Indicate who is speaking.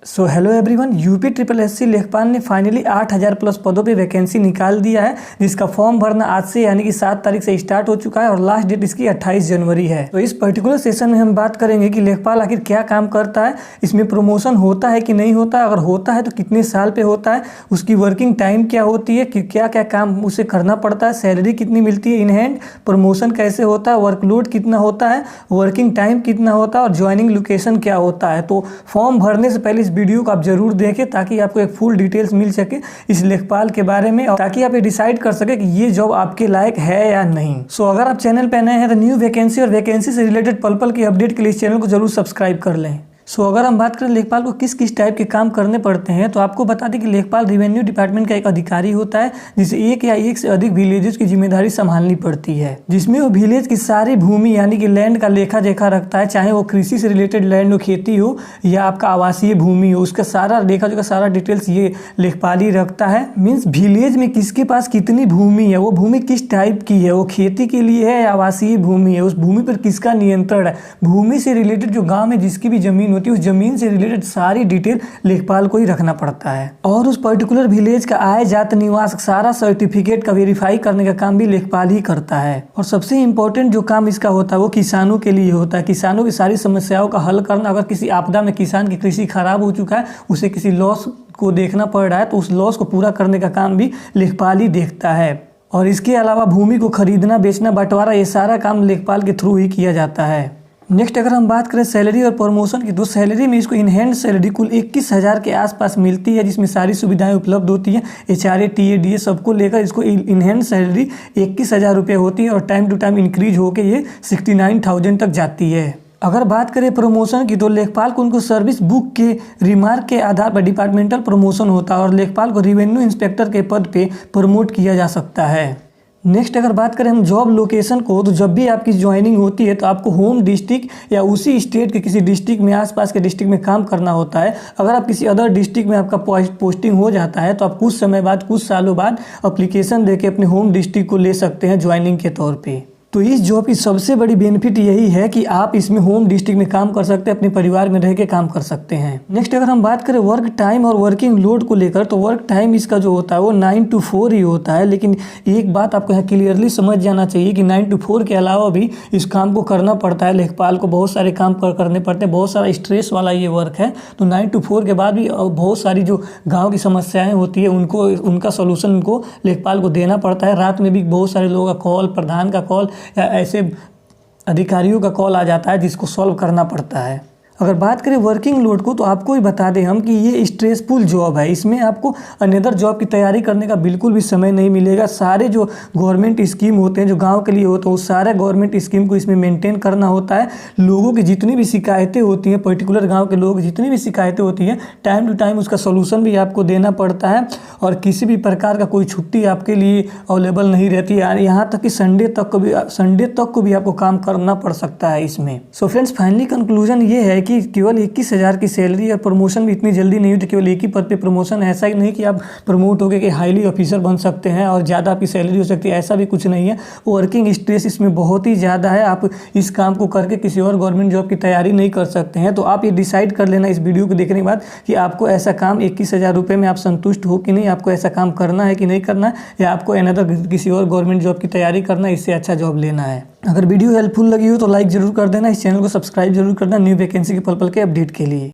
Speaker 1: So hello everyone, UP triple SC लेखपाल ने finally 8000 plus पदों पे वैकेंसी निकाल दिया है, जिसका फॉर्म भरना आज से यानी कि 7 तारीख से स्टार्ट हो चुका है और लास्ट डेट इसकी 28 जनवरी है। तो इस पर्टिकुलर सेशन में हम बात करेंगे कि लेखपाल आखिर क्या काम करता है, इसमें प्रमोशन होता है कि नहीं होता, अगर होता है तो कितने साल पे होता है, उसकी वर्किंग टाइम क्या होती है, कि क्या क्या काम उसे करना पड़ता है, सैलरी कितनी मिलती है इन हैंड, प्रमोशन कैसे होता है, वर्कलोड कितना होता है, वर्किंग टाइम कितना होता है और ज्वाइनिंग लोकेशन क्या होता है। तो फॉर्म भरने से पहले इस वीडियो को आप जरूर देखें ताकि आपको एक फुल डिटेल्स मिल सके इस लेखपाल के बारे में और ताकि आप ये डिसाइड कर सके कि ये जॉब आपके लायक है या नहीं। सो अगर आप चैनल पे नए हैं तो न्यू वैकेंसी और वैकेंसी से रिलेटेड पल पल की अपडेट के लिए इस चैनल को जरूर सब्सक्राइब कर लें। सो अगर हम बात करें लेखपाल को किस किस टाइप के काम करने पड़ते हैं, तो आपको बता दें कि लेखपाल रेवेन्यू डिपार्टमेंट का एक अधिकारी होता है जिसे एक या एक से अधिक विलेजेस की जिम्मेदारी संभालनी पड़ती है, जिसमें वो विलेज की सारी भूमि यानी कि लैंड का लेखा जोखा रखता है, चाहे वो कृषि से रिलेटेड लैंड हो, खेती हो या आपका आवासीय भूमि हो, उसका सारा लेखा जोखा सारा डिटेल्स ये लेखपाल ही रखता है। मीन्स विलेज में किसके पास कितनी भूमि है, वो भूमि किस टाइप की है, वो खेती के लिए है या आवासीय भूमि है, उस भूमि पर किसका नियंत्रण है, भूमि से रिलेटेड जो गाँव में जिसकी भी जमीन होती है उस जमीन से रिलेटेड सारी डिटेल लेखपाल को ही रखना पड़ता है। और उस पर्टिकुलर विलेज का आय जात निवास सारा सर्टिफिकेट का वेरीफाई करने का काम भी लेखपाल ही करता है। और सबसे इंपॉर्टेंट जो काम इसका होता है वो किसानों के लिए होता है, किसानों की सारी समस्याओं का हल करना। अगर किसी आपदा में किसान की कृषि खराब हो चुका है, उसे किसी लॉस को देखना पड़ रहा है, तो उस लॉस को पूरा करने का काम भी लेखपाल ही देखता है। और इसके अलावा भूमि को खरीदना, बेचना, बंटवारा, ये सारा काम लेखपाल के थ्रू ही किया जाता है। नेक्स्ट अगर हम बात करें सैलरी और प्रमोशन की, तो सैलरी में इसको इन हैंड सैलरी कुल 21,000 के आसपास मिलती है, जिसमें सारी सुविधाएं उपलब्ध होती हैं, HRA TA DA सबको लेकर इसको इन हैंड सैलरी 21,000 रुपये होती है और टाइम टू टाइम इंक्रीज होकर ये 69,000 तक जाती है। अगर बात करें प्रमोशन की, तो लेखपाल को उनको सर्विस बुक के रिमार्क के आधार पर डिपार्टमेंटल प्रमोशन होता है और लेखपाल को रेवेन्यू इंस्पेक्टर के पद पे प्रमोट किया जा सकता है। नेक्स्ट अगर बात करें हम जॉब लोकेशन को, तो जब भी आपकी ज्वाइनिंग होती है तो आपको होम डिस्ट्रिक्ट या उसी स्टेट के किसी डिस्ट्रिक्ट में, आसपास के डिस्ट्रिक्ट में काम करना होता है। अगर आप किसी अदर डिस्ट्रिक्ट में आपका पोस्टिंग हो जाता है तो आप कुछ समय बाद, कुछ सालों बाद एप्लीकेशन देके अपने होम डिस्ट्रिक्ट को ले सकते हैं ज्वाइनिंग के तौर पे। तो इस जॉब की सबसे बड़ी बेनिफिट यही है कि आप इसमें होम डिस्ट्रिक्ट में काम कर सकते हैं, अपने परिवार में रह के काम कर सकते हैं। नेक्स्ट अगर हम बात करें वर्क टाइम और वर्किंग लोड को लेकर, तो वर्क टाइम इसका जो होता है वो 9 to 4 ही होता है। लेकिन एक बात आपको यहाँ क्लियरली समझ जाना चाहिए कि 9 to 4 के अलावा भी इस काम को करना पड़ता है। लेखपाल को बहुत सारे काम करने पड़ते हैं, बहुत सारा स्ट्रेस वाला ये वर्क है। तो 9 to 4 के बाद भी बहुत सारी जो गाँव की समस्याएँ होती है उनका सोल्यूशन उनको लेखपाल को देना पड़ता है। रात में भी बहुत सारे लोगों का कॉल, प्रधान का कॉल या ऐसे अधिकारियों का कॉल आ जाता है जिसको सॉल्व करना पड़ता है। अगर बात करें वर्किंग लोड को, तो आपको ही बता दें हम कि ये स्ट्रेसफुल जॉब है, इसमें आपको अनदर जॉब की तैयारी करने का बिल्कुल भी समय नहीं मिलेगा। सारे जो गवर्नमेंट स्कीम होते हैं जो गांव के लिए होते हैं, उस सारे गवर्नमेंट स्कीम को इसमें मेंटेन करना होता है। लोगों की जितनी भी शिकायतें होती हैं, पर्टिकुलर गाँव के लोगों की जितनी भी शिकायतें होती हैं, टाइम टू टाइम उसका सोल्यूशन भी आपको देना पड़ता है और किसी भी प्रकार का कोई छुट्टी आपके लिए अवेलेबल नहीं रहती है। यहाँ तक कि संडे तक को भी आपको काम करना पड़ सकता है इसमें। सो फ्रेंड्स, फाइनली कंक्लूजन ये है कि केवल 21,000 की सैलरी और प्रमोशन भी इतनी जल्दी नहीं होती। केवल एक ही पद पे प्रमोशन, ऐसा ही नहीं कि आप प्रमोट होकर के हाईली ऑफिसर बन सकते हैं और ज़्यादा आपकी सैलरी हो सकती है, ऐसा भी कुछ नहीं है। वर्किंग स्ट्रेस इसमें बहुत ही ज़्यादा है। आप इस काम को करके किसी और गवर्नमेंट जॉब की तैयारी नहीं कर सकते हैं। तो आप ये डिसाइड कर लेना इस वीडियो को देखने के बाद कि आपको ऐसा काम 21,000 रुपये में आप संतुष्ट हो कि नहीं, आपको ऐसा काम करना है कि नहीं करना है, या आपको अनदर किसी और गवर्नमेंट जॉब की तैयारी करना है, इससे अच्छा जॉब लेना है। अगर वीडियो हेल्पफुल लगी हो तो लाइक जरूर कर देना, इस चैनल को सब्सक्राइब जरूर करना न्यू वैकेंसी के पल पल के अपडेट के लिए।